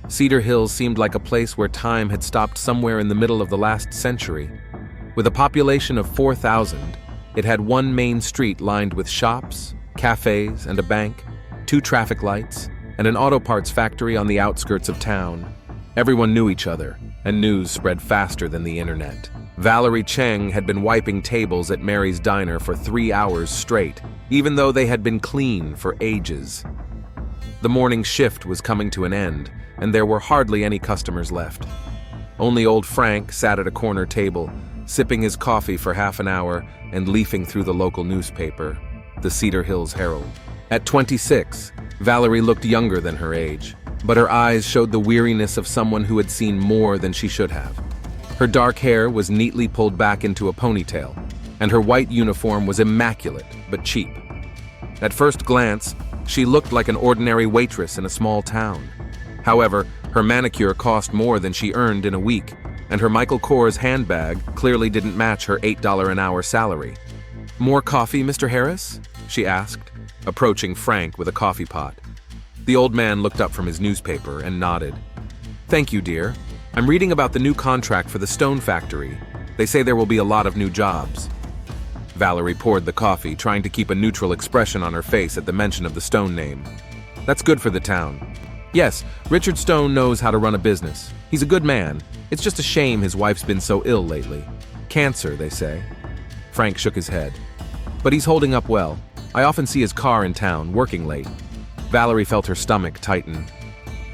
Cedar Hills seemed like a place where time had stopped somewhere in the middle of the last century. With a population of 4,000, it had one main street lined with shops, cafes, and a bank, 2 traffic lights, and an auto parts factory on the outskirts of town. Everyone knew each other, and news spread faster than the internet. Valerie Cheng had been wiping tables at Mary's Diner for 3 hours straight, even though they had been clean for ages. The morning shift was coming to an end, and there were hardly any customers left. Only old Frank sat at a corner table, sipping his coffee for half an hour and leafing through the local newspaper, the Cedar Hills Herald. At 26, Valerie looked younger than her age, but her eyes showed the weariness of someone who had seen more than she should have. Her dark hair was neatly pulled back into a ponytail, and her white uniform was immaculate but cheap. At first glance, she looked like an ordinary waitress in a small town. However, her manicure cost more than she earned in a week, and her Michael Kors handbag clearly didn't match her $8 an hour salary. "More coffee, Mr. Harris?" she asked, approaching Frank with a coffee pot. The old man looked up from his newspaper and nodded. "Thank you, dear. I'm reading about the new contract for the stone factory. They say there will be a lot of new jobs." Valerie poured the coffee, trying to keep a neutral expression on her face at the mention of the Stone name. "That's good for the town. Yes, Richard Stone knows how to run a business. He's a good man. It's just a shame his wife's been so ill lately. Cancer, they say." Frank shook his head. "But he's holding up well. I often see his car in town, working late." Valerie felt her stomach tighten.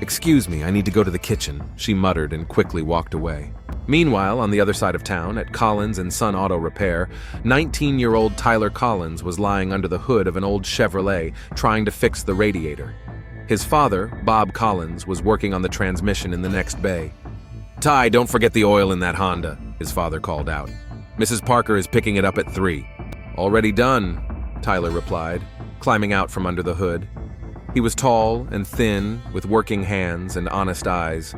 "Excuse me, I need to go to the kitchen," she muttered and quickly walked away. Meanwhile, on the other side of town, at Collins and Son Auto Repair, 19-year-old Tyler Collins was lying under the hood of an old Chevrolet trying to fix the radiator. His father, Bob Collins, was working on the transmission in the next bay. "Ty, don't forget the oil in that Honda," his father called out. "Mrs. Parker is picking it up at 3. "Already done," Tyler replied, climbing out from under the hood. He was tall and thin, with working hands and honest eyes.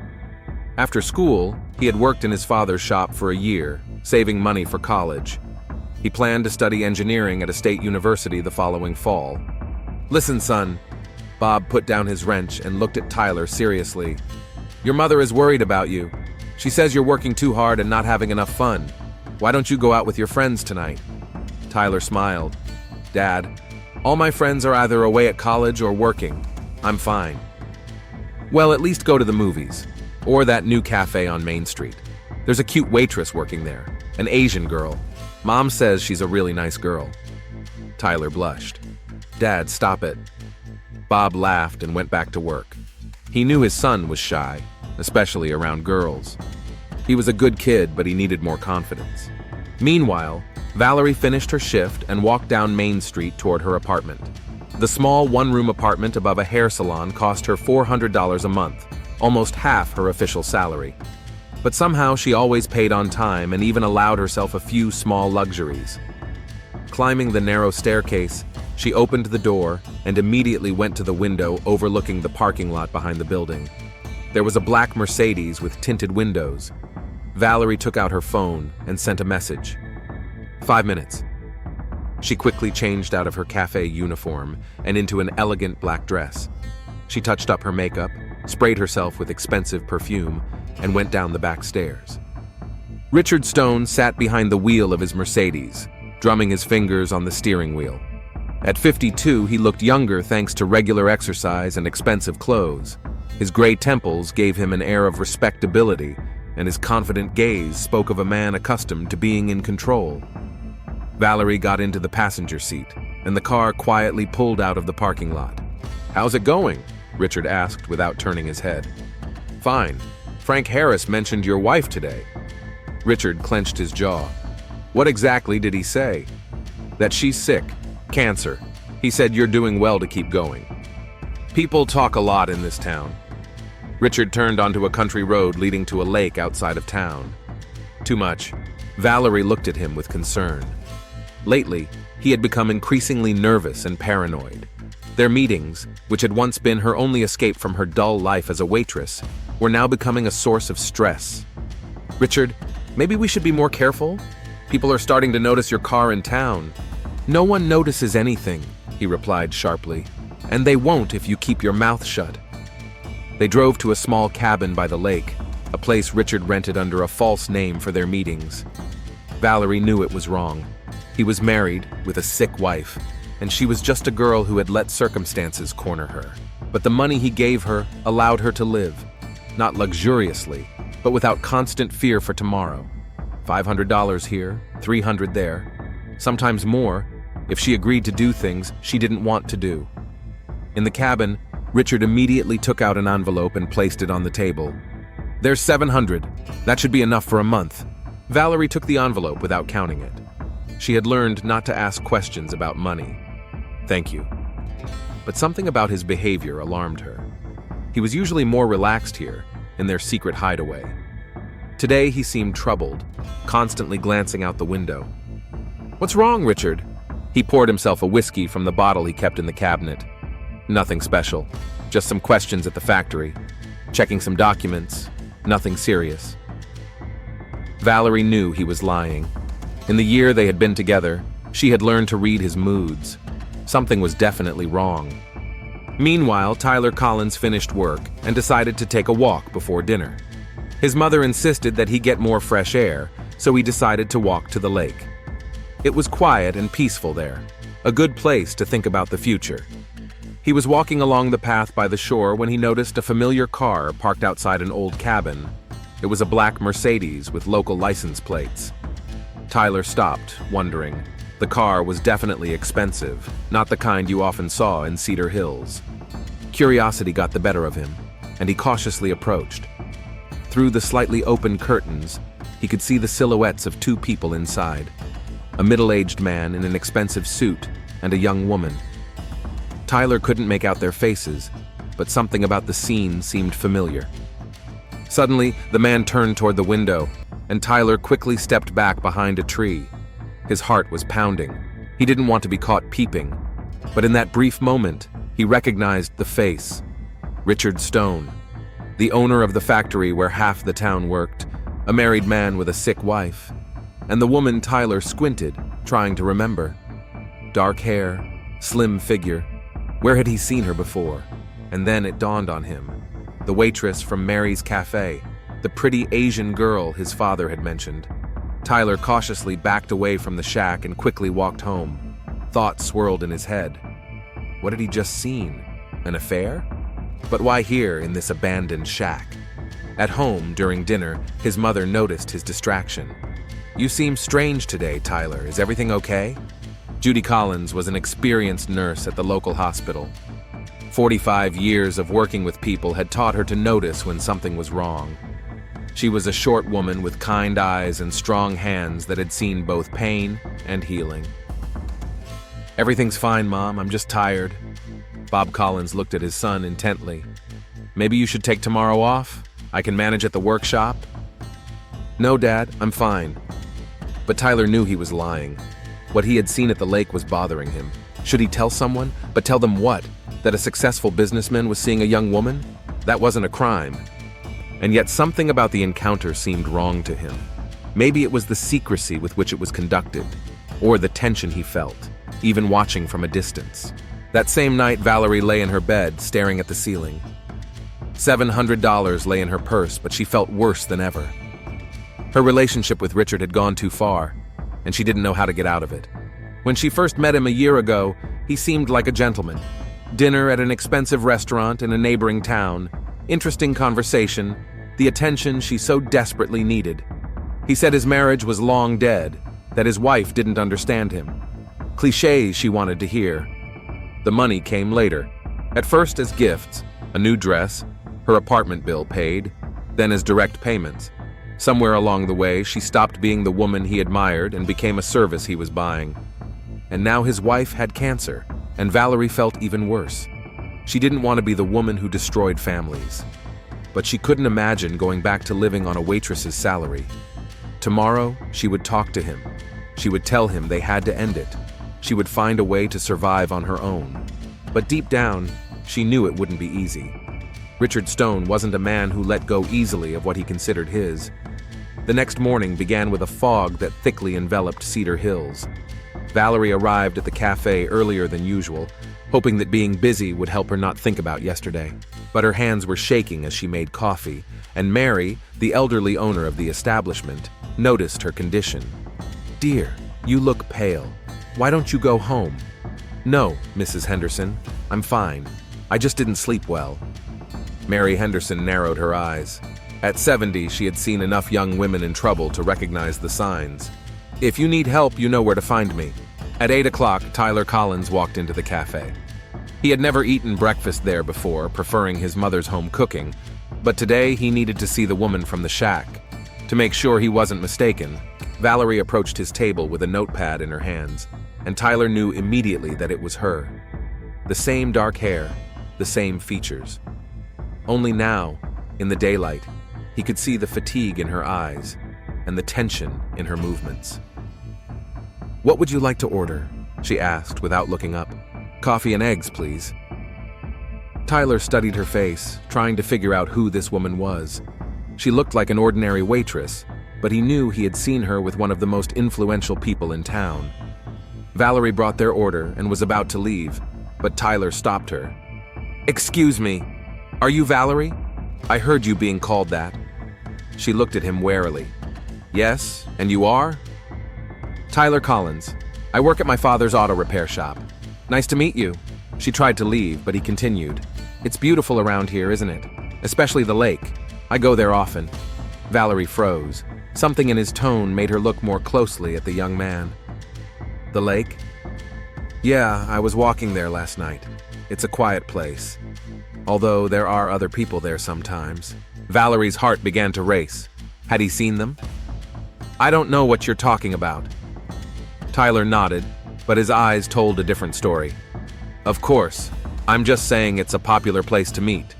After school, he had worked in his father's shop for a year, saving money for college. He planned to study engineering at a state university the following fall. "Listen, son." Bob put down his wrench and looked at Tyler seriously. "Your mother is worried about you. She says you're working too hard and not having enough fun. Why don't you go out with your friends tonight?" Tyler smiled. "Dad, all my friends are either away at college or working. I'm fine." "Well, at least go to the movies. Or that new cafe on Main Street. There's a cute waitress working there, an Asian girl. Mom says she's a really nice girl." Tyler blushed. "Dad, stop it." Bob laughed and went back to work. He knew his son was shy, especially around girls. He was a good kid, but he needed more confidence. Meanwhile, Valerie finished her shift and walked down Main Street toward her apartment. The small one-room apartment above a hair salon cost her $400 a month, almost half her official salary. But somehow she always paid on time and even allowed herself a few small luxuries. Climbing the narrow staircase, she opened the door and immediately went to the window overlooking the parking lot behind the building. There was a black Mercedes with tinted windows. Valerie took out her phone and sent a message. 5 minutes. She quickly changed out of her cafe uniform and into an elegant black dress. She touched up her makeup, sprayed herself with expensive perfume, and went down the back stairs. Richard Stone sat behind the wheel of his Mercedes, drumming his fingers on the steering wheel. At 52, he looked younger thanks to regular exercise and expensive clothes. His gray temples gave him an air of respectability, and his confident gaze spoke of a man accustomed to being in control. Valerie got into the passenger seat, and the car quietly pulled out of the parking lot. "How's it going?" Richard asked without turning his head. "Fine. Frank Harris mentioned your wife today." Richard clenched his jaw. "What exactly did he say?" "That she's sick. Cancer. He said you're doing well to keep going." People talk a lot in this town. Richard turned onto a country road leading to a lake outside of town. "Too much." Valerie looked at him with concern. Lately, he had become increasingly nervous and paranoid. Their meetings, which had once been her only escape from her dull life as a waitress, were now becoming a source of stress. "Richard, maybe we should be more careful? People are starting to notice your car in town." "No one notices anything," he replied sharply. "And they won't if you keep your mouth shut." They drove to a small cabin by the lake, a place Richard rented under a false name for their meetings. Valerie knew it was wrong. He was married, with a sick wife, and she was just a girl who had let circumstances corner her. But the money he gave her allowed her to live, not luxuriously, but without constant fear for tomorrow. $500 here, $300 there, sometimes more, if she agreed to do things she didn't want to do. In the cabin, Richard immediately took out an envelope and placed it on the table. "There's $700. That should be enough for a month." Valerie took the envelope without counting it. She had learned not to ask questions about money. "Thank you." But something about his behavior alarmed her. He was usually more relaxed here, in their secret hideaway. Today he seemed troubled, constantly glancing out the window. "What's wrong, Richard?" He poured himself a whiskey from the bottle he kept in the cabinet. "Nothing special, just some questions at the factory. Checking some documents, nothing serious." Valerie knew he was lying. In the year they had been together, she had learned to read his moods. Something was definitely wrong. Meanwhile, Tyler Collins finished work and decided to take a walk before dinner. His mother insisted that he get more fresh air, so he decided to walk to the lake. It was quiet and peaceful there, a good place to think about the future. He was walking along the path by the shore when he noticed a familiar car parked outside an old cabin. It was a black Mercedes with local license plates. Tyler stopped, wondering. The car was definitely expensive, not the kind you often saw in Cedar Hills. Curiosity got the better of him, and he cautiously approached. Through the slightly open curtains, he could see the silhouettes of two people inside, a middle-aged man in an expensive suit and a young woman. Tyler couldn't make out their faces, but something about the scene seemed familiar. Suddenly, the man turned toward the window, and Tyler quickly stepped back behind a tree. His heart was pounding. He didn't want to be caught peeping, but in that brief moment, he recognized the face. Richard Stone, the owner of the factory where half the town worked, a married man with a sick wife, and the woman Tyler squinted, trying to remember. Dark hair, slim figure. Where had he seen her before? And then it dawned on him. The waitress from Mary's Cafe, the pretty Asian girl his father had mentioned. Tyler cautiously backed away from the shack and quickly walked home. Thoughts swirled in his head. What had he just seen? An affair? But why here in this abandoned shack? At home, during dinner, his mother noticed his distraction. "You seem strange today, Tyler. Is everything okay?" Judy Collins was an experienced nurse at the local hospital. 45 years of working with people had taught her to notice when something was wrong. She was a short woman with kind eyes and strong hands that had seen both pain and healing. "Everything's fine, Mom. I'm just tired." Bob Collins looked at his son intently. "Maybe you should take tomorrow off? I can manage at the workshop." "No, Dad, I'm fine." But Tyler knew he was lying. What he had seen at the lake was bothering him. Should he tell someone? But tell them what? That a successful businessman was seeing a young woman? That wasn't a crime. And yet something about the encounter seemed wrong to him. Maybe it was the secrecy with which it was conducted, or the tension he felt, even watching from a distance. That same night, Valerie lay in her bed, staring at the ceiling. $700 lay in her purse, but she felt worse than ever. Her relationship with Richard had gone too far, and she didn't know how to get out of it. When she first met him a year ago, he seemed like a gentleman. Dinner at an expensive restaurant in a neighboring town, interesting conversation, the attention she so desperately needed. He said his marriage was long dead, that his wife didn't understand him. Clichés she wanted to hear. The money came later, at first as gifts, a new dress, her apartment bill paid, then as direct payments. Somewhere along the way, she stopped being the woman he admired and became a service he was buying. And now his wife had cancer, and Valerie felt even worse. She didn't want to be the woman who destroyed families. But she couldn't imagine going back to living on a waitress's salary. Tomorrow, she would talk to him. She would tell him they had to end it. She would find a way to survive on her own. But deep down, she knew it wouldn't be easy. Richard Stone wasn't a man who let go easily of what he considered his. The next morning began with a fog that thickly enveloped Cedar Hills. Valerie arrived at the cafe earlier than usual, hoping that being busy would help her not think about yesterday. but her hands were shaking as she made coffee, and Mary, the elderly owner of the establishment, noticed her condition. "Dear, you look pale. Why don't you go home?" "No, Mrs. Henderson, I'm fine. I just didn't sleep well." Mary Henderson narrowed her eyes. At 70, she had seen enough young women in trouble to recognize the signs. "If you need help, you know where to find me." At 8 o'clock, Tyler Collins walked into the cafe. He had never eaten breakfast there before, preferring his mother's home cooking, but today he needed to see the woman from the shack. To make sure he wasn't mistaken, Valerie approached his table with a notepad in her hands, and Tyler knew immediately that it was her. The same dark hair, the same features. Only now, in the daylight, he could see the fatigue in her eyes and the tension in her movements. "What would you like to order?" she asked without looking up. "Coffee and eggs, please." Tyler studied her face, trying to figure out who this woman was. She looked like an ordinary waitress, but he knew he had seen her with one of the most influential people in town. Valerie brought their order and was about to leave, but Tyler stopped her. "Excuse me, are you Valerie? I heard you being called that." She looked at him warily. "Yes, and you are?" "Tyler Collins. I work at my father's auto repair shop. Nice to meet you." She tried to leave, but he continued. "It's beautiful around here, isn't it? Especially the lake. I go there often." Valerie froze. Something in his tone made her look more closely at the young man. "The lake?" "Yeah, I was walking there last night. It's a quiet place. Although there are other people there sometimes." Valerie's heart began to race. Had he seen them? "I don't know what you're talking about." Tyler nodded, but his eyes told a different story. "Of course, I'm just saying it's a popular place to meet."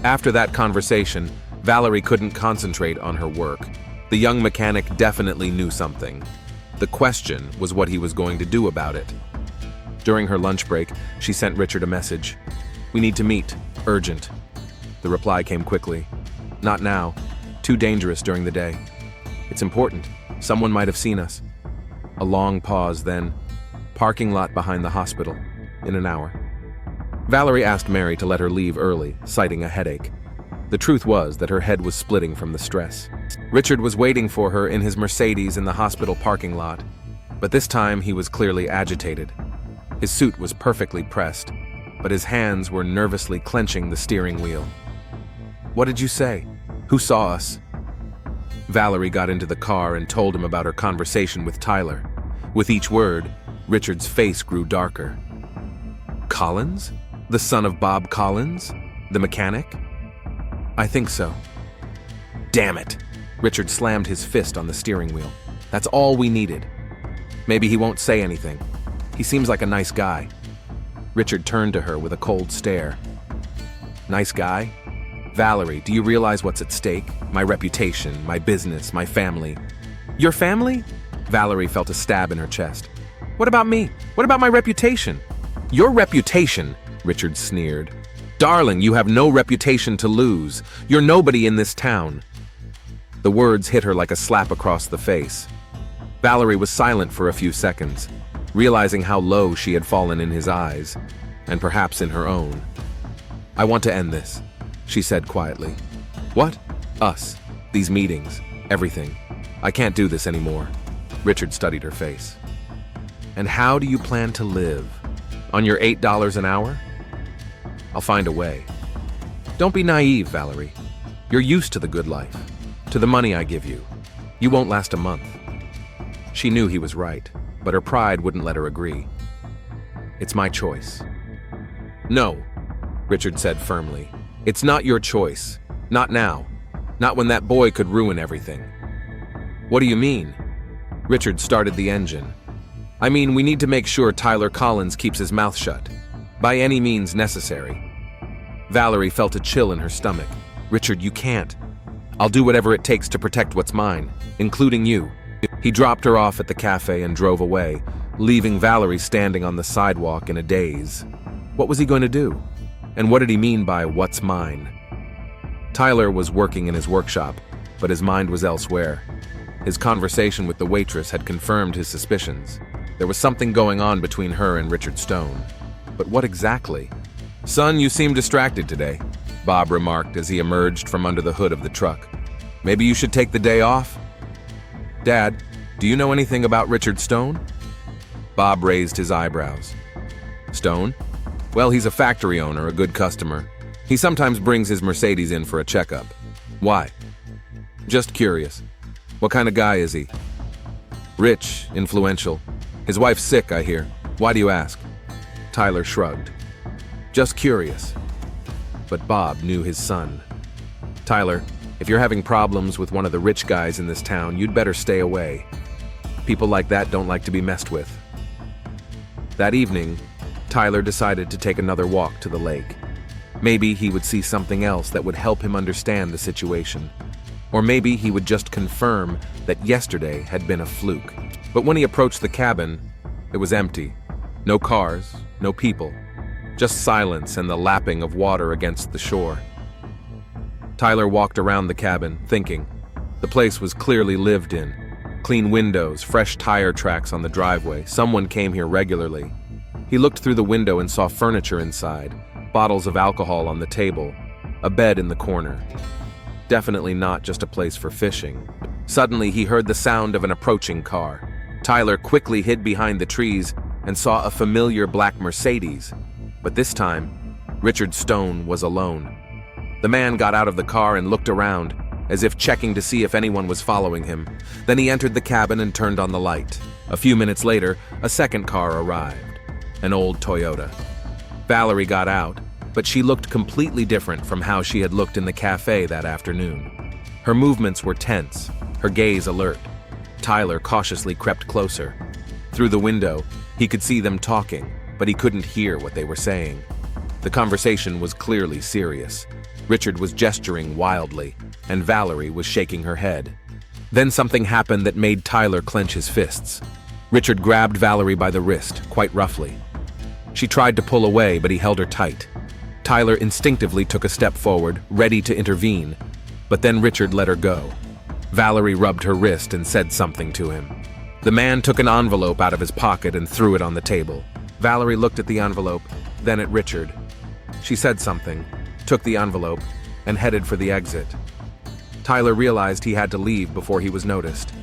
After that conversation, Valerie couldn't concentrate on her work. The young mechanic definitely knew something. The question was what he was going to do about it. During her lunch break, she sent Richard a message. "We need to meet. Urgent." The reply came quickly. "Not now. Too dangerous during the day." "It's important. Someone might have seen us." A long pause, then, "Parking lot behind the hospital. In an hour." Valerie asked Mary to let her leave early, citing a headache. The truth was that her head was splitting from the stress. Richard was waiting for her in his Mercedes in the hospital parking lot, but this time he was clearly agitated. His suit was perfectly pressed, but his hands were nervously clenching the steering wheel. "What did you say? Who saw us?" Valerie got into the car and told him about her conversation with Tyler. With each word, Richard's face grew darker. "Collins? The son of Bob Collins? The mechanic?" "I think so." "Damn it!" Richard slammed his fist on the steering wheel. "That's all we needed. Maybe he won't say anything. He seems like a nice guy." Richard turned to her with a cold stare. "Nice guy? Valerie, do you realize what's at stake? My reputation, my business, my family." "Your family?" Valerie felt a stab in her chest. "What about me? What about my reputation?" "Your reputation?" Richard sneered. "Darling, you have no reputation to lose. You're nobody in this town." The words hit her like a slap across the face. Valerie was silent for a few seconds, realizing how low she had fallen in his eyes, and perhaps in her own. "I want to end this," she said quietly. "What?" "Us. These meetings. Everything. I can't do this anymore." Richard studied her face. "And how do you plan to live? On your $8 an hour?" "I'll find a way." "Don't be naive, Valerie. You're used to the good life, to the money I give you. You won't last a month." She knew he was right, but her pride wouldn't let her agree. "It's my choice." "No," Richard said firmly. "It's not your choice. Not now. Not when that boy could ruin everything." "What do you mean?" Richard started the engine. "I mean, we need to make sure Tyler Collins keeps his mouth shut. By any means necessary." Valerie felt a chill in her stomach. "Richard, you can't. I'll do whatever it takes to protect what's mine, including you." He dropped her off at the cafe and drove away, leaving Valerie standing on the sidewalk in a daze. What was he going to do? And what did he mean by "what's mine"? Tyler was working in his workshop, but his mind was elsewhere. His conversation with the waitress had confirmed his suspicions. There was something going on between her and Richard Stone. But what exactly? "Son, you seem distracted today," Bob remarked as he emerged from under the hood of the truck. "Maybe you should take the day off?" "Dad, do you know anything about Richard Stone?" Bob raised his eyebrows. "Stone? Well, he's a factory owner, a good customer. He sometimes brings his Mercedes in for a checkup." "Why?" "Just curious. What kind of guy is he?" "Rich, influential. His wife's sick, I hear. Why do you ask?" Tyler shrugged. "Just curious." But Bob knew his son. "Tyler, if you're having problems with one of the rich guys in this town, you'd better stay away. People like that don't like to be messed with." That evening, Tyler decided to take another walk to the lake. Maybe he would see something else that would help him understand the situation. Or maybe he would just confirm that yesterday had been a fluke. But when he approached the cabin, it was empty. No cars, no people. Just silence and the lapping of water against the shore. Tyler walked around the cabin, thinking. The place was clearly lived in. Clean windows, fresh tire tracks on the driveway. Someone came here regularly. He looked through the window and saw furniture inside, bottles of alcohol on the table, a bed in the corner. Definitely not just a place for fishing. Suddenly, he heard the sound of an approaching car. Tyler quickly hid behind the trees and saw a familiar black Mercedes. But this time, Richard Stone was alone. The man got out of the car and looked around, as if checking to see if anyone was following him. Then he entered the cabin and turned on the light. A few minutes later, a second car arrived, an old Toyota. Valerie got out, but she looked completely different from how she had looked in the cafe that afternoon. Her movements were tense, her gaze alert. Tyler cautiously crept closer. Through the window, he could see them talking, but he couldn't hear what they were saying. The conversation was clearly serious. Richard was gesturing wildly, and Valerie was shaking her head. Then something happened that made Tyler clench his fists. Richard grabbed Valerie by the wrist, quite roughly. She tried to pull away, but he held her tight. Tyler instinctively took a step forward, ready to intervene, but then Richard let her go. Valerie rubbed her wrist and said something to him. The man took an envelope out of his pocket and threw it on the table. Valerie looked at the envelope, then at Richard. She said something, took the envelope, and headed for the exit. Tyler realized he had to leave before he was noticed.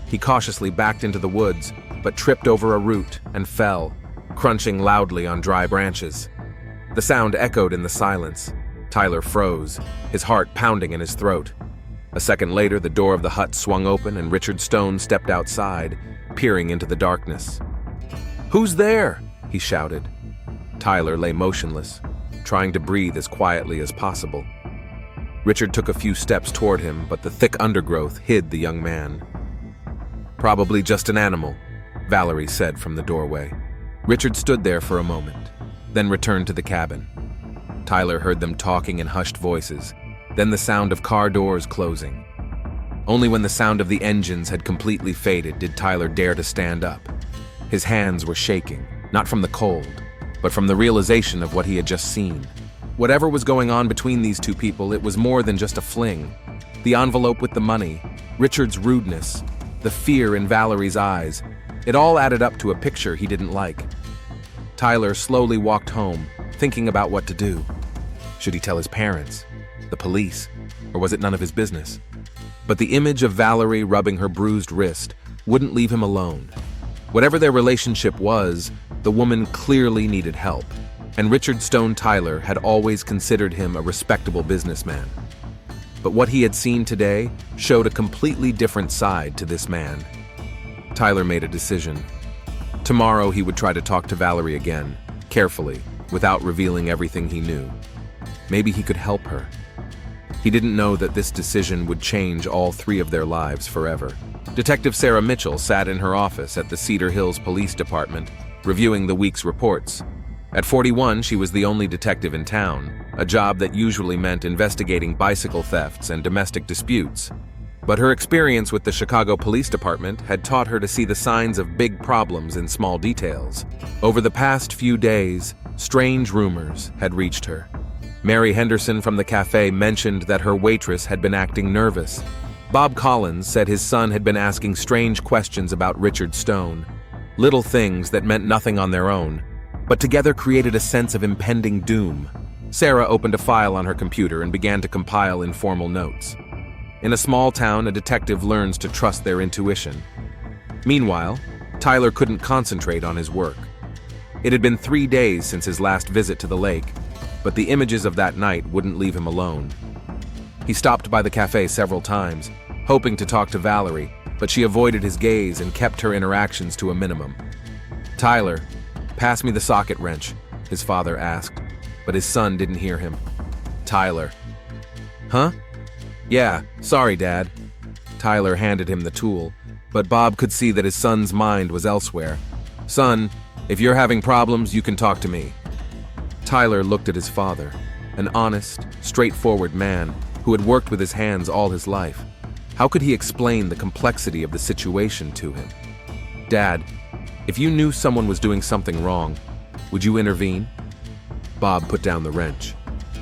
He cautiously backed into the woods, but tripped over a root and fell, crunching loudly on dry branches. The sound echoed in the silence. Tyler froze, his heart pounding in his throat. A second later, the door of the hut swung open and Richard Stone stepped outside, peering into the darkness. "Who's there?" he shouted. Tyler lay motionless, trying to breathe as quietly as possible. Richard took a few steps toward him, but the thick undergrowth hid the young man. "Probably just an animal," Valerie said from the doorway. Richard stood there for a moment, then returned to the cabin. Tyler heard them talking in hushed voices, then the sound of car doors closing. Only when the sound of the engines had completely faded did Tyler dare to stand up. His hands were shaking, not from the cold, but from the realization of what he had just seen. Whatever was going on between these two people, it was more than just a fling. The envelope with the money, Richard's rudeness, the fear in Valerie's eyes, it all added up to a picture he didn't like. Tyler slowly walked home, thinking about what to do. Should he tell his parents, the police, or was it none of his business? But the image of Valerie rubbing her bruised wrist wouldn't leave him alone. Whatever their relationship was, the woman clearly needed help, and Richard Stone Tyler had always considered him a respectable businessman. But what he had seen today showed a completely different side to this man. Tyler made a decision. Tomorrow he would try to talk to Valerie again, carefully, without revealing everything he knew. Maybe he could help her. He didn't know that this decision would change all three of their lives forever. Detective Sarah Mitchell sat in her office at the Cedar Hills Police Department, reviewing the week's reports. At 41, she was the only detective in town, a job that usually meant investigating bicycle thefts and domestic disputes. But her experience with the Chicago Police Department had taught her to see the signs of big problems in small details. Over the past few days, strange rumors had reached her. Mary Henderson from the cafe mentioned that her waitress had been acting nervous. Bob Collins said his son had been asking strange questions about Richard Stone, little things that meant nothing on their own. but together created a sense of impending doom. Sarah opened a file on her computer and began to compile informal notes. In a small town, a detective learns to trust their intuition. Meanwhile, Tyler couldn't concentrate on his work. It had been 3 days since his last visit to the lake, but the images of that night wouldn't leave him alone. He stopped by the cafe several times, hoping to talk to Valerie, but she avoided his gaze and kept her interactions to a minimum. "Tyler, pass me the socket wrench," his father asked, but his son didn't hear him. "Tyler." "Huh? Yeah, sorry, Dad." Tyler handed him the tool, but Bob could see that his son's mind was elsewhere. "Son, if you're having problems, you can talk to me." Tyler looked at his father, an honest, straightforward man who had worked with his hands all his life. How could he explain the complexity of the situation to him? "Dad, if you knew someone was doing something wrong, would you intervene?" Bob put down the wrench.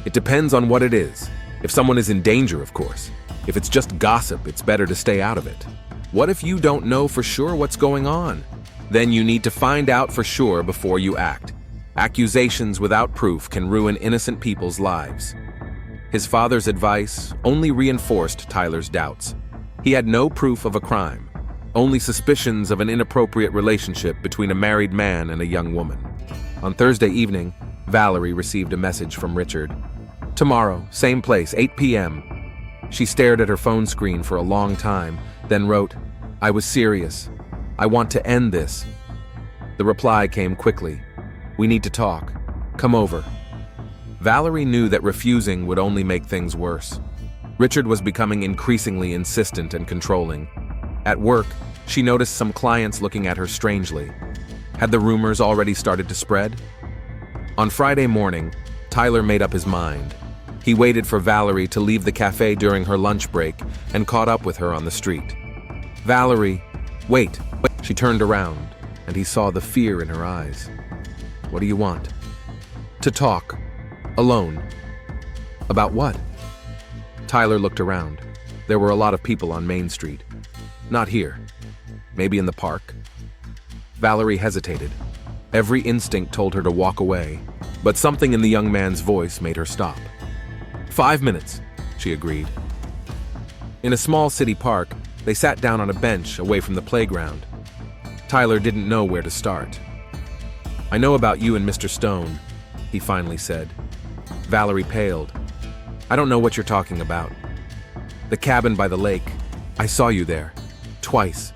"It depends on what it is. If someone is in danger, of course. If it's just gossip, it's better to stay out of it. What if you don't know for sure what's going on? Then you need to find out for sure before you act. Accusations without proof can ruin innocent people's lives." His father's advice only reinforced Tyler's doubts. He had no proof of a crime, only suspicions of an inappropriate relationship between a married man and a young woman. On Thursday evening, Valerie received a message from Richard. "Tomorrow, same place, 8 p.m. She stared at her phone screen for a long time, then wrote, "I was serious. I want to end this." The reply came quickly. "We need to talk. Come over." Valerie knew that refusing would only make things worse. Richard was becoming increasingly insistent and controlling. At work, she noticed some clients looking at her strangely. Had the rumors already started to spread? On Friday morning, Tyler made up his mind. He waited for Valerie to leave the cafe during her lunch break and caught up with her on the street. "Valerie, wait." She turned around, and he saw the fear in her eyes. "What do you want?" "To talk. Alone." "About what?" Tyler looked around. There were a lot of people on Main Street. "Not here. Maybe in the park." Valerie hesitated. Every instinct told her to walk away, but something in the young man's voice made her stop. 5 minutes, she agreed. In a small city park, they sat down on a bench away from the playground. Tyler didn't know where to start. "I know about you and Mr. Stone," he finally said. Valerie paled. "I don't know what you're talking about." "The cabin by the lake. I saw you there. Twice."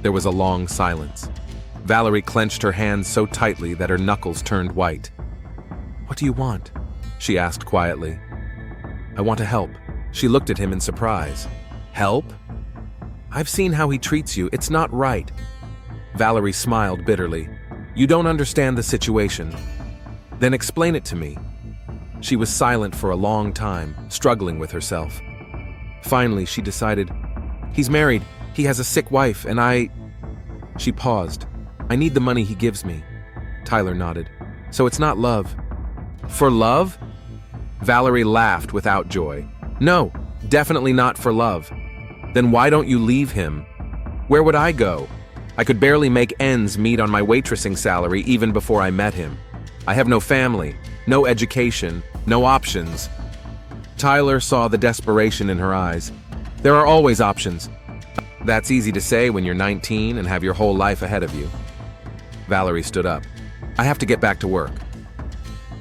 There was a long silence. Valerie clenched her hands so tightly that her knuckles turned white. "What do you want?" she asked quietly. "I want to help." She looked at him in surprise. "Help? I've seen how he treats you. It's not right." Valerie smiled bitterly. "You don't understand the situation. Then explain it to me." She was silent for a long time, struggling with herself. Finally, she decided, "He's married. He has a sick wife, and I—" She paused. "I need the money he gives me." Tyler nodded. "So it's not love." "For love?" Valerie laughed without joy. "No, definitely not for love." "Then why don't you leave him?" "Where would I go? I could barely make ends meet on my waitressing salary even before I met him. I have no family, no education, no options." Tyler saw the desperation in her eyes. "There are always options." "That's easy to say when you're 19 and have your whole life ahead of you." Valerie stood up. "I have to get back to work."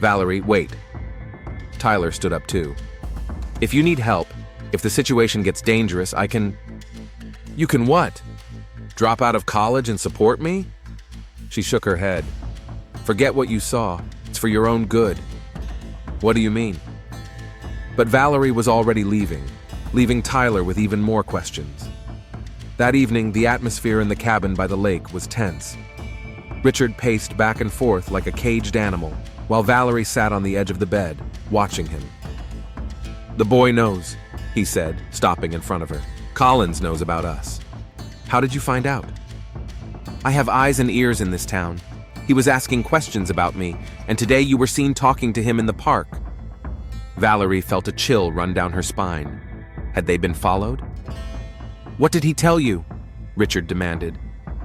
"Valerie, wait." Tyler stood up too. "If you need help, if the situation gets dangerous, I can—" "You can what? Drop out of college and support me?" She shook her head. "Forget what you saw. It's for your own good." "What do you mean?" But Valerie was already leaving Tyler with even more questions. That evening, the atmosphere in the cabin by the lake was tense. Richard paced back and forth like a caged animal, while Valerie sat on the edge of the bed, watching him. "The boy knows," he said, stopping in front of her. "Collins knows about us." "How did you find out?" "I have eyes and ears in this town. He was asking questions about me, and today you were seen talking to him in the park." Valerie felt a chill run down her spine. Had they been followed? "What did he tell you?" Richard demanded.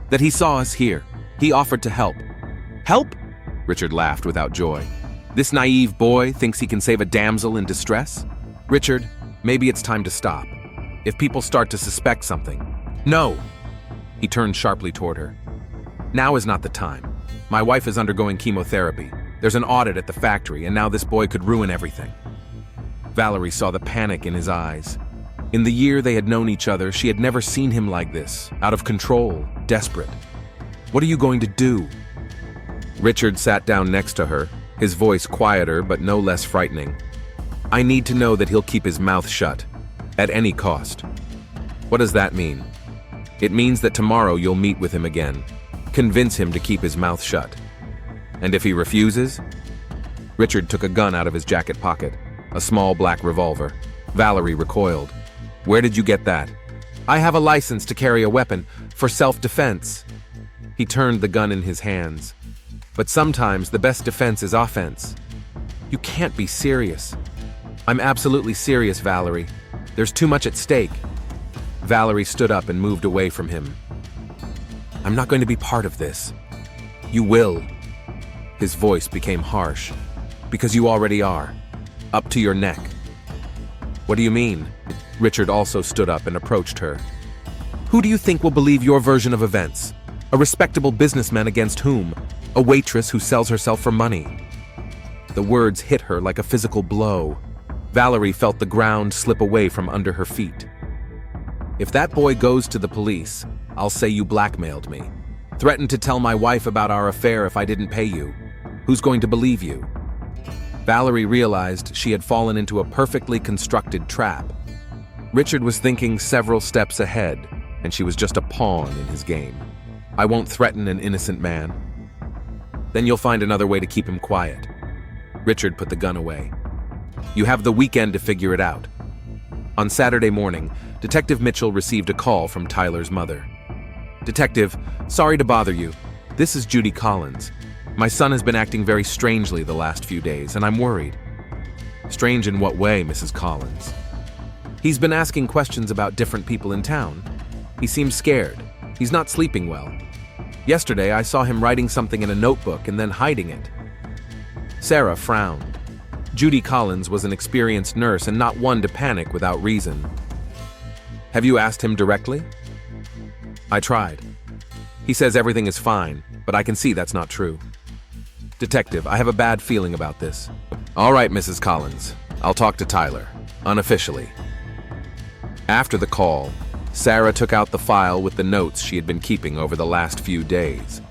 "That he saw us here. He offered to help." "Help?" Richard laughed without joy. This naive boy thinks he can save a damsel in distress? Richard, maybe it's time to stop. If people start to suspect something. No! He turned sharply toward her. Now is not the time. My wife is undergoing chemotherapy. There's an audit at the factory, and now this boy could ruin everything. Valerie saw the panic in his eyes. In the year they had known each other, she had never seen him like this, out of control, desperate. What are you going to do? Richard sat down next to her, his voice quieter but no less frightening. I need to know that he'll keep his mouth shut, at any cost. What does that mean? It means that tomorrow you'll meet with him again. Convince him to keep his mouth shut. And if he refuses? Richard took a gun out of his jacket pocket, a small black revolver. Valerie recoiled. Where did you get that? I have a license to carry a weapon, for self-defense. He turned the gun in his hands. But sometimes the best defense is offense. You can't be serious. I'm absolutely serious, Valerie. There's too much at stake. Valerie stood up and moved away from him. I'm not going to be part of this. You will. His voice became harsh. Because you already are. Up to your neck. What do you mean? Richard also stood up and approached her. Who do you think will believe your version of events? A respectable businessman against whom? A waitress who sells herself for money. The words hit her like a physical blow. Valerie felt the ground slip away from under her feet. If that boy goes to the police, I'll say you blackmailed me. Threatened to tell my wife about our affair if I didn't pay you. Who's going to believe you? Valerie realized she had fallen into a perfectly constructed trap. Richard was thinking several steps ahead, and she was just a pawn in his game. I won't threaten an innocent man. Then you'll find another way to keep him quiet. Richard put the gun away. You have the weekend to figure it out. On Saturday morning, Detective Mitchell received a call from Tyler's mother. Detective, sorry to bother you. This is Judy Collins. My son has been acting very strangely the last few days, and I'm worried. Strange in what way, Mrs. Collins? He's been asking questions about different people in town. He seems scared. He's not sleeping well. Yesterday, I saw him writing something in a notebook and then hiding it. Sarah frowned. Judy Collins was an experienced nurse and not one to panic without reason. Have you asked him directly? I tried. He says everything is fine, but I can see that's not true. Detective, I have a bad feeling about this. All right, Mrs. Collins. I'll talk to Tyler, unofficially. After the call, Sarah took out the file with the notes she had been keeping over the last few days.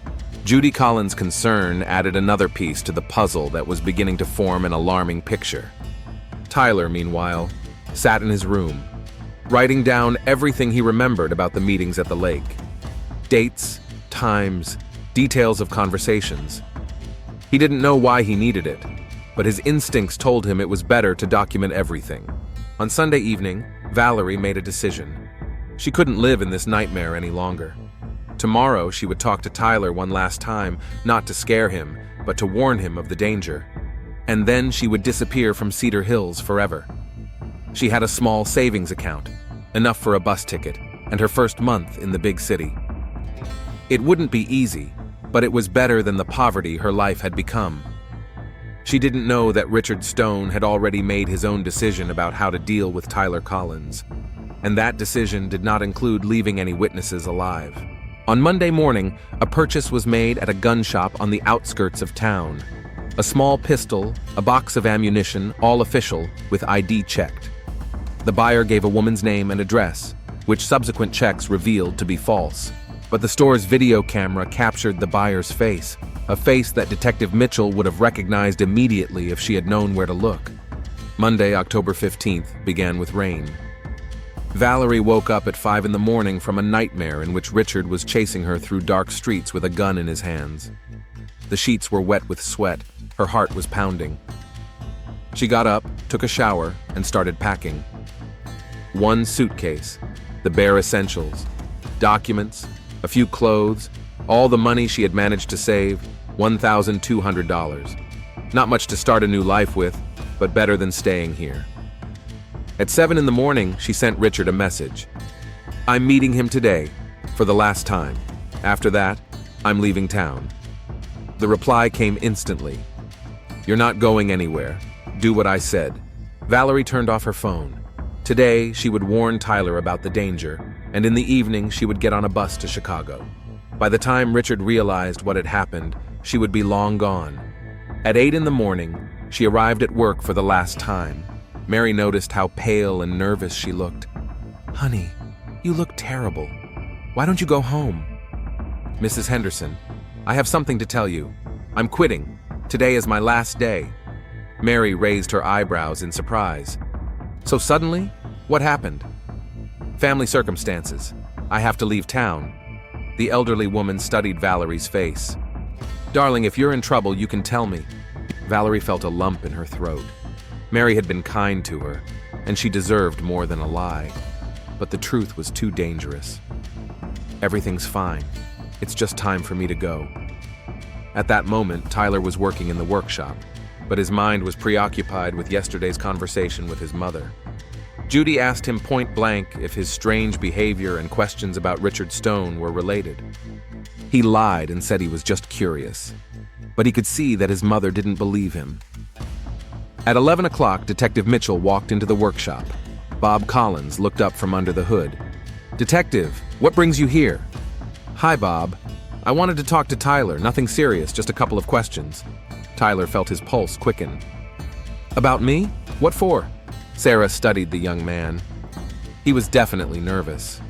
Judy Collins' concern added another piece to the puzzle that was beginning to form an alarming picture. Tyler, meanwhile, sat in his room, writing down everything he remembered about the meetings at the lake. Dates, times, details of conversations. He didn't know why he needed it, but his instincts told him it was better to document everything. On Sunday evening, Valerie made a decision. She couldn't live in this nightmare any longer. Tomorrow, she would talk to Tyler one last time, not to scare him, but to warn him of the danger. And then she would disappear from Cedar Hills forever. She had a small savings account, enough for a bus ticket, and her first month in the big city. It wouldn't be easy, but it was better than the poverty her life had become. She didn't know that Richard Stone had already made his own decision about how to deal with Tyler Collins, and that decision did not include leaving any witnesses alive. On Monday morning, a purchase was made at a gun shop on the outskirts of town. A small pistol, a box of ammunition, all official, with ID checked. The buyer gave a woman's name and address, which subsequent checks revealed to be false. But the store's video camera captured the buyer's face, a face that Detective Mitchell would have recognized immediately if she had known where to look. Monday, October 15th, began with rain. Valerie woke up at 5 in the morning from a nightmare in which Richard was chasing her through dark streets with a gun in his hands. The sheets were wet with sweat. Her heart was pounding. She got up, took a shower, and started packing. One suitcase, the bare essentials, documents, a few clothes, all the money she had managed to save, $1,200. Not much to start a new life with, but better than staying here. At 7 in the morning, she sent Richard a message. I'm meeting him today, for the last time. After that, I'm leaving town. The reply came instantly. "You're not going anywhere. Do what I said." Valerie turned off her phone. Today, she would warn Tyler about the danger, and in the evening, she would get on a bus to Chicago. By the time Richard realized what had happened, she would be long gone. At 8 in the morning, she arrived at work for the last time. Mary noticed how pale and nervous she looked. "Honey, you look terrible. Why don't you go home?" "Mrs. Henderson, I have something to tell you. I'm quitting. Today is my last day." Mary raised her eyebrows in surprise. "So suddenly? What happened?" "Family circumstances. I have to leave town." The elderly woman studied Valerie's face. "Darling, if you're in trouble, you can tell me." Valerie felt a lump in her throat. Mary had been kind to her, and she deserved more than a lie. But the truth was too dangerous. "Everything's fine. It's just time for me to go." At that moment, Tyler was working in the workshop, but his mind was preoccupied with yesterday's conversation with his mother. Judy asked him point blank if his strange behavior and questions about Richard Stone were related. He lied and said he was just curious, but he could see that his mother didn't believe him. At 11 o'clock, Detective Mitchell walked into the workshop. Bob Collins looked up from under the hood. "Detective, what brings you here?" "Hi, Bob. I wanted to talk to Tyler. Nothing serious, just a couple of questions." Tyler felt his pulse quicken. "About me? What for?" Sarah studied the young man. He was definitely nervous.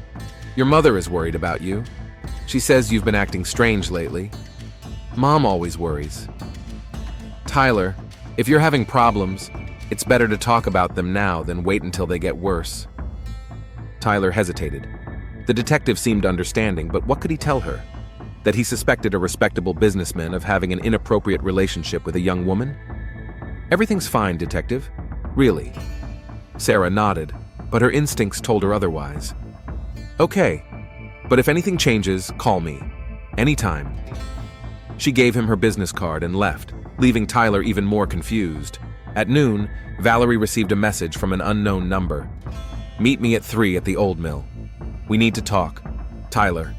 "Your mother is worried about you. She says you've been acting strange lately. Mom always worries." "Tyler, if you're having problems, it's better to talk about them now than wait until they get worse." Tyler hesitated. The detective seemed understanding, but what could he tell her? That he suspected a respectable businessman of having an inappropriate relationship with a young woman? "Everything's fine, Detective. Really." Sarah nodded, but her instincts told her otherwise. "Okay, but if anything changes, call me. Anytime." She gave him her business card and left, leaving Tyler even more confused. At noon, Valerie received a message from an unknown number. "Meet me at 3 at the old mill. We need to talk. Tyler."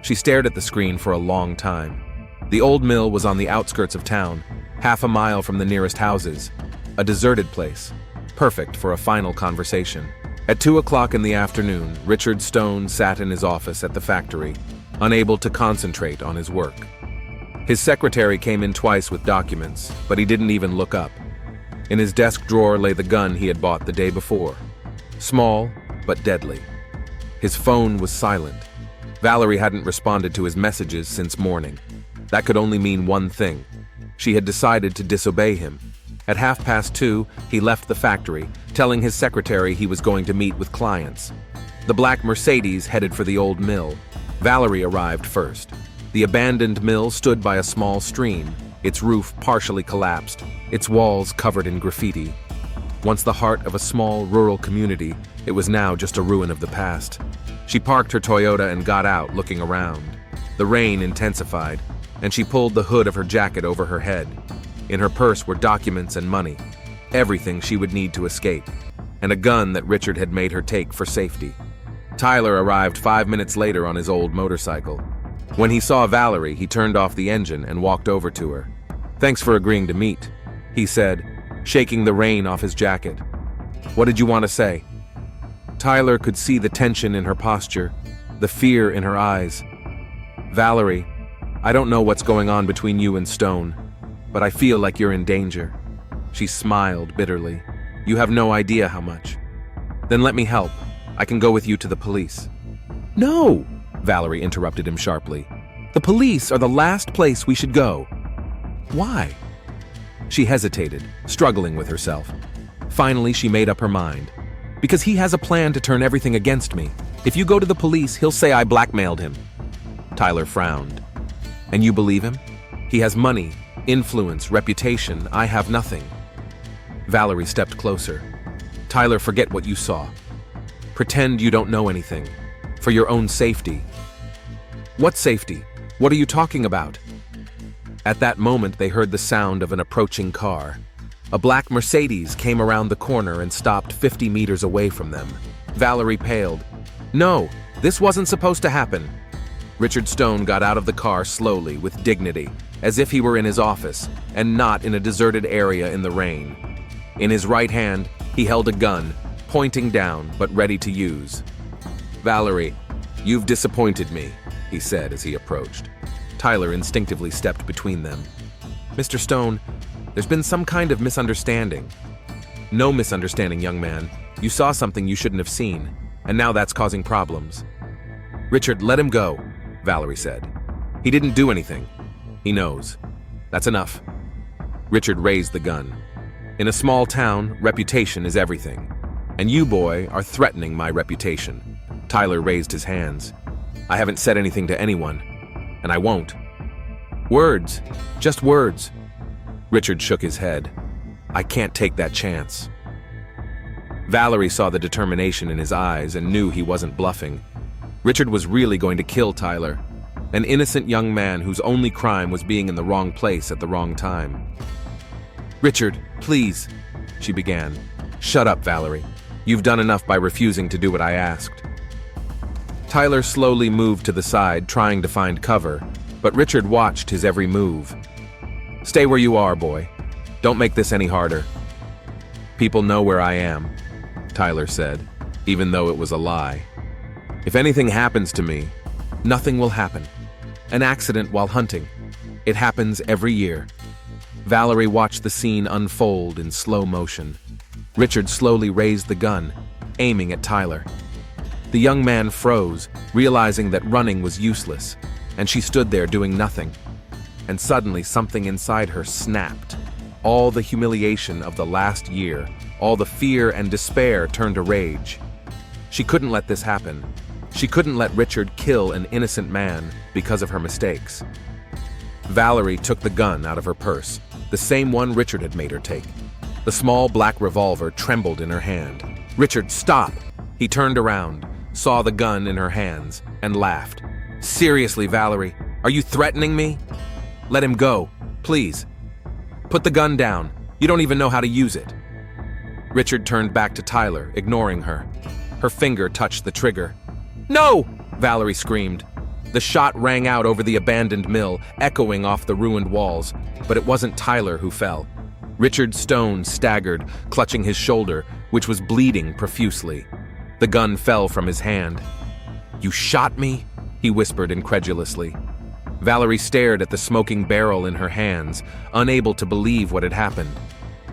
She stared at the screen for a long time. The old mill was on the outskirts of town, half a mile from the nearest houses. A deserted place, perfect for a final conversation. At 2 o'clock in the afternoon, Richard Stone sat in his office at the factory, unable to concentrate on his work. His secretary came in twice with documents, but he didn't even look up. In his desk drawer lay the gun he had bought the day before. Small, but deadly. His phone was silent. Valerie hadn't responded to his messages since morning. That could only mean one thing. She had decided to disobey him. At 2:30, he left the factory, telling his secretary he was going to meet with clients. The black Mercedes headed for the old mill. Valerie arrived first. The abandoned mill stood by a small stream, its roof partially collapsed, its walls covered in graffiti. Once the heart of a small rural community, it was now just a ruin of the past. She parked her Toyota and got out, looking around. The rain intensified, and she pulled the hood of her jacket over her head. In her purse were documents and money, everything she would need to escape, and a gun that Richard had made her take for safety. Tyler arrived 5 minutes later on his old motorcycle. When he saw Valerie, he turned off the engine and walked over to her. "Thanks for agreeing to meet," he said, shaking the rain off his jacket. "What did you want to say?" Tyler could see the tension in her posture, the fear in her eyes. "Valerie, I don't know what's going on between you and Stone, but I feel like you're in danger." She smiled bitterly. "You have no idea how much." "Then let me help. I can go with you to the police." "No!" Valerie interrupted him sharply. "The police are the last place we should go." "Why?" She hesitated, struggling with herself. Finally, she made up her mind. "Because he has a plan to turn everything against me. If you go to the police, he'll say I blackmailed him." Tyler frowned. "And you believe him? He has money, influence, reputation. I have nothing." Valerie stepped closer. "Tyler, forget what you saw. Pretend you don't know anything. For your own safety." "What safety? What are you talking about?" At that moment, they heard the sound of an approaching car. A black Mercedes came around the corner and stopped 50 meters away from them. Valerie paled. "No, this wasn't supposed to happen." Richard Stone got out of the car slowly, with dignity, as if he were in his office, and not in a deserted area in the rain. In his right hand, he held a gun, pointing down, but ready to use. "Valerie, you've disappointed me," he said as he approached. Tyler instinctively stepped between them. "Mr. Stone, there's been some kind of misunderstanding." "No misunderstanding, young man. You saw something you shouldn't have seen, and now that's causing problems." "Richard, let him go," Valerie said. "He didn't do anything. He knows. That's enough." Richard raised the gun. "In a small town, reputation is everything. And you, boy, are threatening my reputation." Tyler raised his hands. "I haven't said anything to anyone, and I won't." "Words, just words." Richard shook his head. "I can't take that chance." Valerie saw the determination in his eyes and knew he wasn't bluffing. Richard was really going to kill Tyler, an innocent young man whose only crime was being in the wrong place at the wrong time. "Richard, please," she began. "Shut up, Valerie. You've done enough by refusing to do what I asked." Tyler slowly moved to the side, trying to find cover, but Richard watched his every move. "Stay where you are, boy. Don't make this any harder." "People know where I am," Tyler said, even though it was a lie. "If anything happens to me, nothing will happen. An accident while hunting. It happens every year." Valerie watched the scene unfold in slow motion. Richard slowly raised the gun, aiming at Tyler. The young man froze, realizing that running was useless, and she stood there doing nothing. And suddenly something inside her snapped. All the humiliation of the last year, all the fear and despair turned to rage. She couldn't let this happen. She couldn't let Richard kill an innocent man because of her mistakes. Valerie took the gun out of her purse, the same one Richard had made her take. The small black revolver trembled in her hand. "Richard, stop!" He turned around, saw the gun in her hands, and laughed. "Seriously, Valerie, are you threatening me? Let him go, please. Put the gun down. You don't even know how to use it." Richard turned back to Tyler, ignoring her. Her finger touched the trigger. "No!" Valerie screamed. The shot rang out over the abandoned mill, echoing off the ruined walls, but it wasn't Tyler who fell. Richard Stone staggered, clutching his shoulder, which was bleeding profusely. The gun fell from his hand. "You shot me?" he whispered incredulously. Valerie stared at the smoking barrel in her hands, unable to believe what had happened.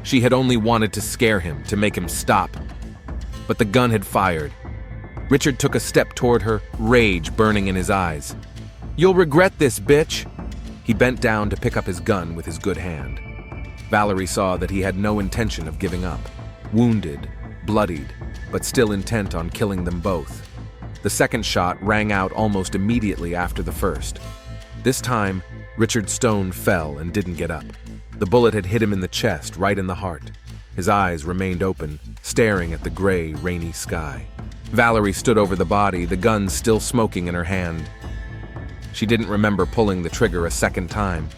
She had only wanted to scare him, to make him stop. But the gun had fired. Richard took a step toward her, rage burning in his eyes. "You'll regret this, bitch!" He bent down to pick up his gun with his good hand. Valerie saw that he had no intention of giving up. Wounded, bloodied, but still intent on killing them both. The second shot rang out almost immediately after the first. This time, Richard Stone fell and didn't get up. The bullet had hit him in the chest, right in the heart. His eyes remained open, staring at the gray, rainy sky. Valerie stood over the body, the gun still smoking in her hand. She didn't remember pulling the trigger a second time.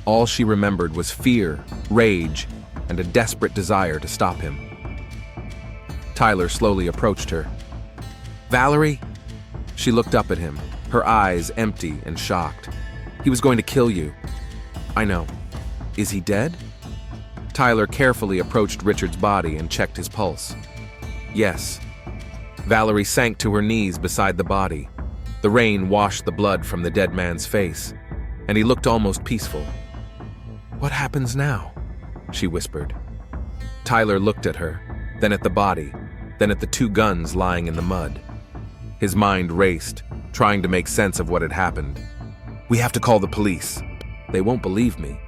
All she remembered was fear, rage, and a desperate desire to stop him. Tyler slowly approached her. "Valerie?" She looked up at him, her eyes empty and shocked. "He was going to kill you." "I know. Is he dead?" Tyler carefully approached Richard's body and checked his pulse. "Yes." Valerie sank to her knees beside the body. The rain washed the blood from the dead man's face, and he looked almost peaceful. "What happens now?" she whispered. Tyler looked at her, then at the body, then at the two guns lying in the mud. His mind raced, trying to make sense of what had happened. "We have to call the police. They won't believe me."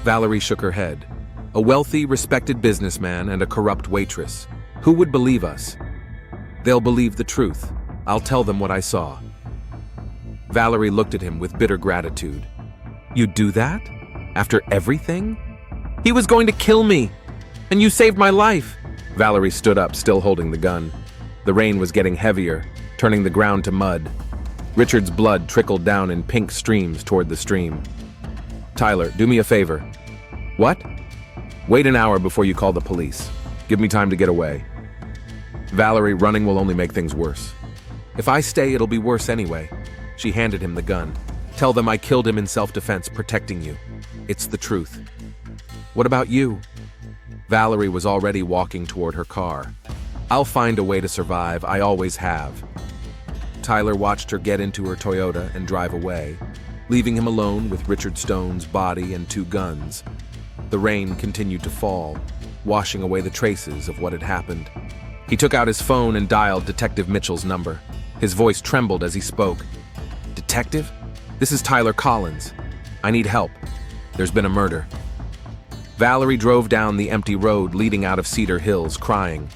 Valerie shook her head. "A wealthy, respected businessman and a corrupt waitress. Who would believe us?" "They'll believe the truth. I'll tell them what I saw." Valerie looked at him with bitter gratitude. "You'd do that? After everything? He was going to kill me, and you saved my life." Valerie stood up, still holding the gun. The rain was getting heavier, turning the ground to mud. Richard's blood trickled down in pink streams toward the stream. "Tyler, do me a favor." "What?" "Wait an hour before you call the police. Give me time to get away." "Valerie, running will only make things worse." "If I stay, it'll be worse anyway." She handed him the gun. "Tell them I killed him in self-defense, protecting you. It's the truth." "What about you?" Valerie was already walking toward her car. "I'll find a way to survive, I always have." Tyler watched her get into her Toyota and drive away, leaving him alone with Richard Stone's body and 2 guns. The rain continued to fall, washing away the traces of what had happened. He took out his phone and dialed Detective Mitchell's number. His voice trembled as he spoke. "Detective? This is Tyler Collins. I need help. There's been a murder." Valerie drove down the empty road leading out of Cedar Hills, crying.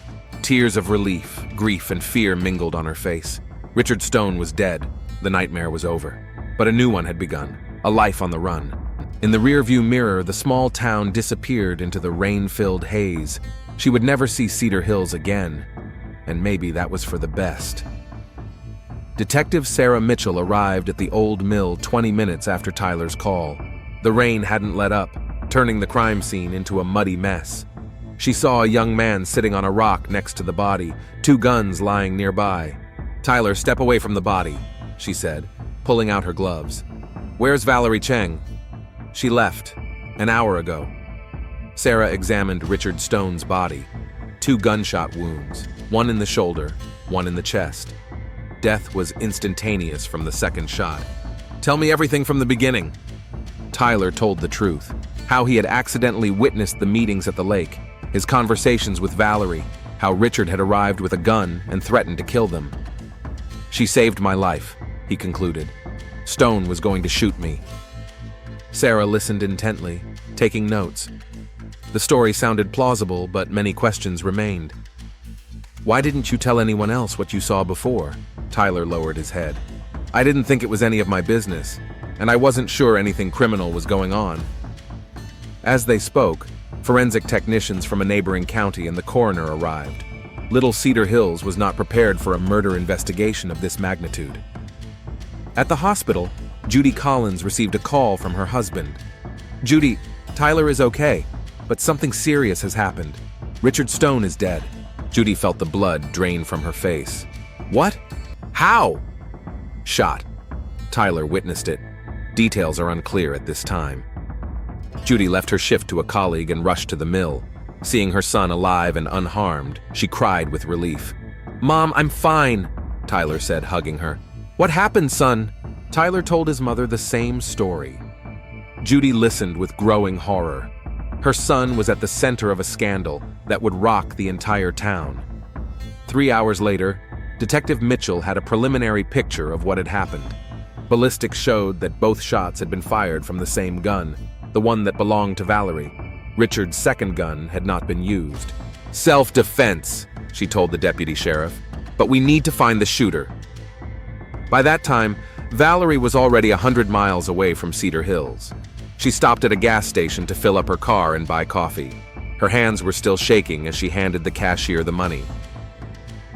Tears of relief, grief, and fear mingled on her face. Richard Stone was dead. The nightmare was over. But a new one had begun, a life on the run. In the rearview mirror, the small town disappeared into the rain-filled haze. She would never see Cedar Hills again, and maybe that was for the best. Detective Sarah Mitchell arrived at the old mill 20 minutes after Tyler's call. The rain hadn't let up, turning the crime scene into a muddy mess. She saw a young man sitting on a rock next to the body, 2 guns lying nearby. "Tyler, step away from the body," she said, pulling out her gloves. "Where's Valerie Cheng?" "She left, an hour ago." Sarah examined Richard Stone's body. 2 gunshot wounds, one in the shoulder, one in the chest. Death was instantaneous from the second shot. "Tell me everything from the beginning." Tyler told the truth. How he had accidentally witnessed the meetings at the lake, his conversations with Valerie, how Richard had arrived with a gun and threatened to kill them. "She saved my life," he concluded. "Stone was going to shoot me." Sarah listened intently, taking notes. The story sounded plausible, but many questions remained. "Why didn't you tell anyone else what you saw before?" Tyler lowered his head. "I didn't think it was any of my business, and I wasn't sure anything criminal was going on." As they spoke, forensic technicians from a neighboring county and the coroner arrived. Little Cedar Hills was not prepared for a murder investigation of this magnitude. At the hospital, Judy Collins received a call from her husband. "Judy, Tyler is okay, but something serious has happened. Richard Stone is dead." Judy felt the blood drain from her face. "What? How?" "Shot. Tyler witnessed it. Details are unclear at this time." Judy left her shift to a colleague and rushed to the mill. Seeing her son alive and unharmed, she cried with relief. "Mom, I'm fine," Tyler said, hugging her. "What happened, son?" Tyler told his mother the same story. Judy listened with growing horror. Her son was at the center of a scandal that would rock the entire town. 3 hours later, Detective Mitchell had a preliminary picture of what had happened. Ballistics showed that both shots had been fired from the same gun, the one that belonged to Valerie. Richard's second gun had not been used. "Self-defense," she told the deputy sheriff, "but we need to find the shooter." By that time, Valerie was already 100 miles away from Cedar Hills. She stopped at a gas station to fill up her car and buy coffee. Her hands were still shaking as she handed the cashier the money.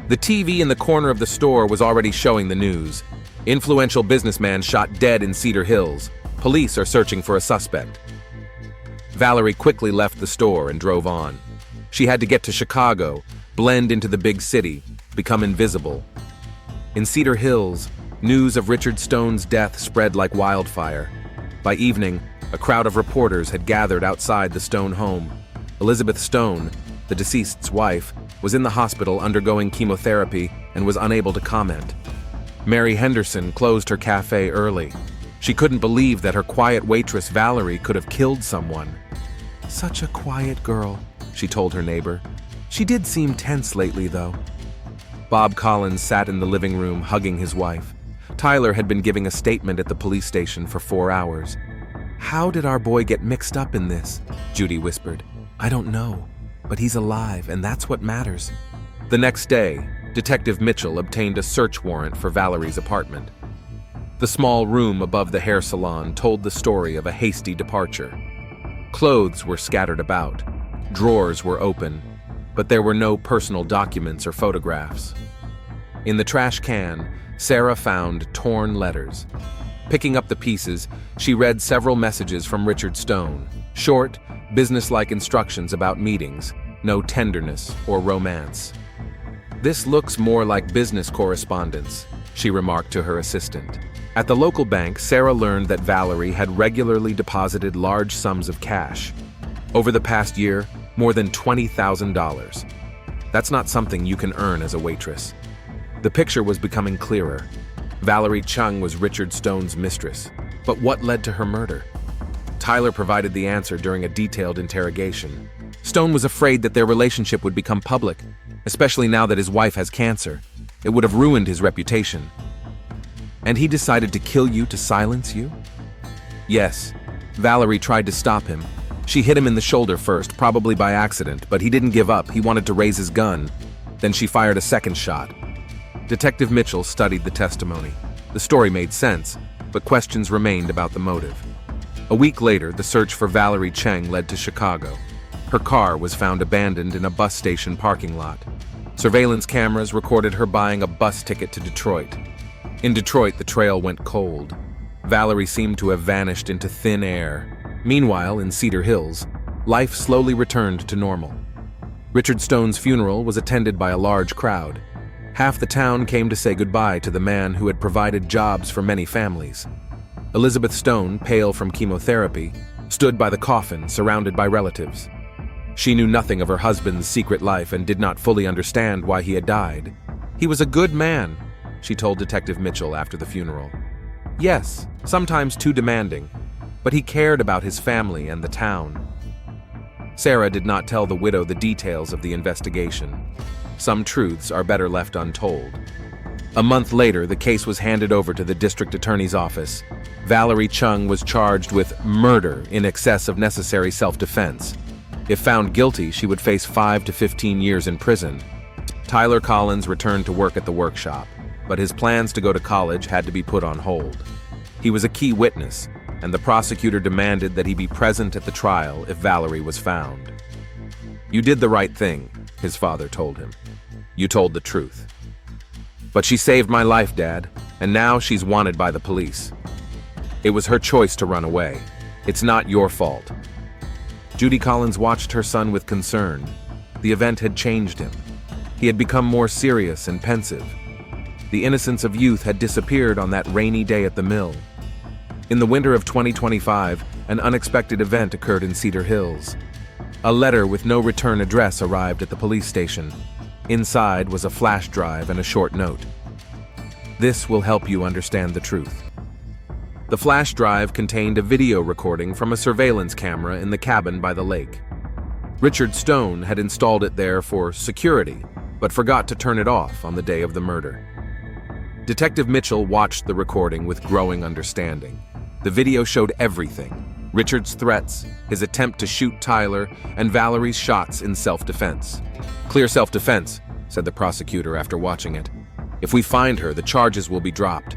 The TV in the corner of the store was already showing the news. "Influential businessman shot dead in Cedar Hills. Police are searching for a suspect." Valerie quickly left the store and drove on. She had to get to Chicago, blend into the big city, become invisible. In Cedar Hills, news of Richard Stone's death spread like wildfire. By evening, a crowd of reporters had gathered outside the Stone home. Elizabeth Stone, the deceased's wife, was in the hospital undergoing chemotherapy and was unable to comment. Mary Henderson closed her cafe early. She couldn't believe that her quiet waitress Valerie could have killed someone. "Such a quiet girl," she told her neighbor. "She did seem tense lately, though." Bob Collins sat in the living room hugging his wife. Tyler had been giving a statement at the police station for 4 hours. "How did our boy get mixed up in this?" Judy whispered. "I don't know, but he's alive, and that's what matters." The next day, Detective Mitchell obtained a search warrant for Valerie's apartment. The small room above the hair salon told the story of a hasty departure. Clothes were scattered about, drawers were open, but there were no personal documents or photographs. In the trash can, Sarah found torn letters. Picking up the pieces, she read several messages from Richard Stone. Short, businesslike instructions about meetings, no tenderness or romance. "This looks more like business correspondence," she remarked to her assistant. At the local bank, Sarah learned that Valerie had regularly deposited large sums of cash. Over the past year, more than $20,000. That's not something you can earn as a waitress. The picture was becoming clearer. Valerie Chung was Richard Stone's mistress. But what led to her murder? Tyler provided the answer during a detailed interrogation. Stone was afraid that their relationship would become public, especially now that his wife has cancer. It would have ruined his reputation. And he decided to kill you to silence you? Yes. Valerie tried to stop him. She hit him in the shoulder first, probably by accident, but he didn't give up. He wanted to raise his gun. Then she fired a second shot. Detective Mitchell studied the testimony. The story made sense, but questions remained about the motive. A week later, the search for Valerie Cheng led to Chicago. Her car was found abandoned in a bus station parking lot. Surveillance cameras recorded her buying a bus ticket to Detroit. In Detroit, the trail went cold. Valerie seemed to have vanished into thin air. Meanwhile, in Cedar Hills, life slowly returned to normal. Richard Stone's funeral was attended by a large crowd. Half the town came to say goodbye to the man who had provided jobs for many families. Elizabeth Stone, pale from chemotherapy, stood by the coffin surrounded by relatives. She knew nothing of her husband's secret life and did not fully understand why he had died. He was a good man, she told Detective Mitchell after the funeral. Yes, sometimes too demanding, but he cared about his family and the town. Sarah did not tell the widow the details of the investigation. Some truths are better left untold. A month later, the case was handed over to the district attorney's office. Valerie Chung was charged with murder in excess of necessary self-defense. If found guilty, she would face 5 to 15 years in prison. Tyler Collins returned to work at the workshop, but his plans to go to college had to be put on hold. He was a key witness, and the prosecutor demanded that he be present at the trial if Valerie was found. "You did the right thing," his father told him. "You told the truth." "But she saved my life, Dad, and now she's wanted by the police. It was her choice to run away. It's not your fault." Judy Collins watched her son with concern. The event had changed him. He had become more serious and pensive. The innocence of youth had disappeared on that rainy day at the mill. In the winter of 2025, an unexpected event occurred in Cedar Hills. A letter with no return address arrived at the police station. Inside was a flash drive and a short note. "This will help you understand the truth." The flash drive contained a video recording from a surveillance camera in the cabin by the lake. Richard Stone had installed it there for security, but forgot to turn it off on the day of the murder. Detective Mitchell watched the recording with growing understanding. The video showed everything: Richard's threats, his attempt to shoot Tyler, and Valerie's shots in self-defense. "Clear self-defense," said the prosecutor after watching it. "If we find her, the charges will be dropped."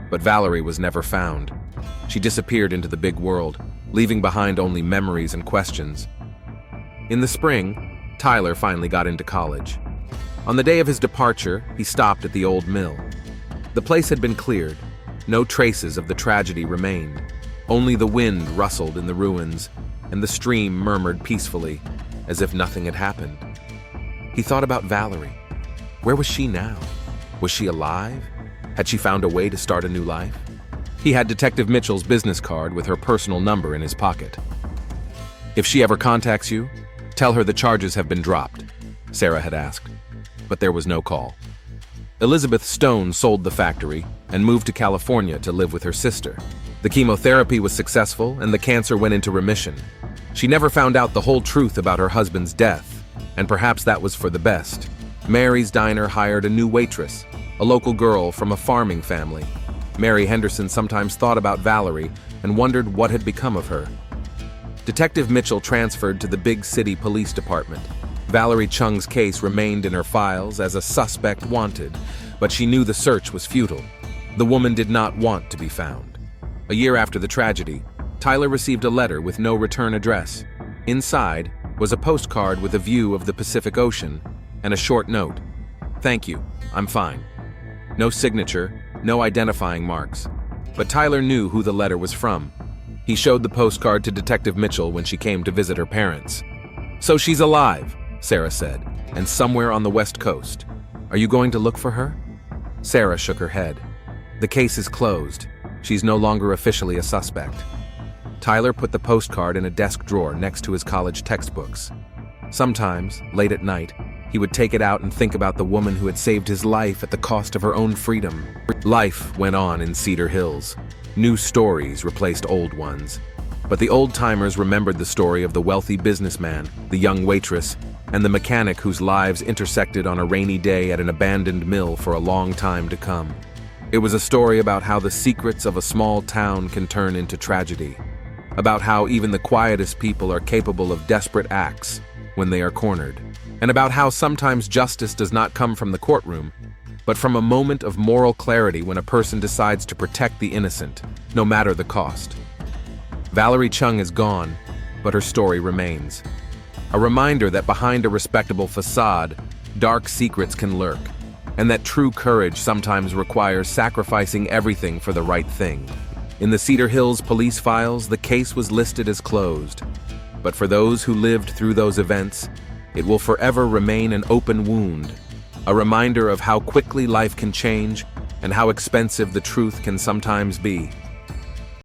But Valerie was never found. She disappeared into the big world, leaving behind only memories and questions. In the spring, Tyler finally got into college. On the day of his departure, he stopped at the old mill. The place had been cleared. No traces of the tragedy remained. Only the wind rustled in the ruins, and the stream murmured peacefully, as if nothing had happened. He thought about Valerie. Where was she now? Was she alive? Had she found a way to start a new life? He had Detective Mitchell's business card with her personal number in his pocket. "If she ever contacts you, tell her the charges have been dropped," Sarah had asked. But there was no call. Elizabeth Stone sold the factory and moved to California to live with her sister. The chemotherapy was successful and the cancer went into remission. She never found out the whole truth about her husband's death, and perhaps that was for the best. Mary's Diner hired a new waitress, a local girl from a farming family. Mary Henderson sometimes thought about Valerie and wondered what had become of her. Detective Mitchell transferred to the big city police department. Valerie Chung's case remained in her files as a suspect wanted, but she knew the search was futile. The woman did not want to be found. A year after the tragedy, Tyler received a letter with no return address. Inside was a postcard with a view of the Pacific Ocean and a short note. "Thank you, I'm fine." No signature, no identifying marks. But Tyler knew who the letter was from. He showed the postcard to Detective Mitchell when she came to visit her parents. "So she's alive," Sarah said, "and somewhere on the West Coast. Are you going to look for her?" Sarah shook her head. The case is closed. She's no longer officially a suspect. Tyler put the postcard in a desk drawer next to his college textbooks. Sometimes, late at night, he would take it out and think about the woman who had saved his life at the cost of her own freedom. Life went on in Cedar Hills. New stories replaced old ones. But the old-timers remembered the story of the wealthy businessman, the young waitress, and the mechanic whose lives intersected on a rainy day at an abandoned mill for a long time to come. It was a story about how the secrets of a small town can turn into tragedy, about how even the quietest people are capable of desperate acts when they are cornered, and about how sometimes justice does not come from the courtroom, but from a moment of moral clarity when a person decides to protect the innocent, no matter the cost. Valerie Chung is gone, but her story remains. A reminder that behind a respectable facade, dark secrets can lurk, and that true courage sometimes requires sacrificing everything for the right thing. In the Cedar Hills police files, the case was listed as closed. But for those who lived through those events, it will forever remain an open wound, a reminder of how quickly life can change and how expensive the truth can sometimes be.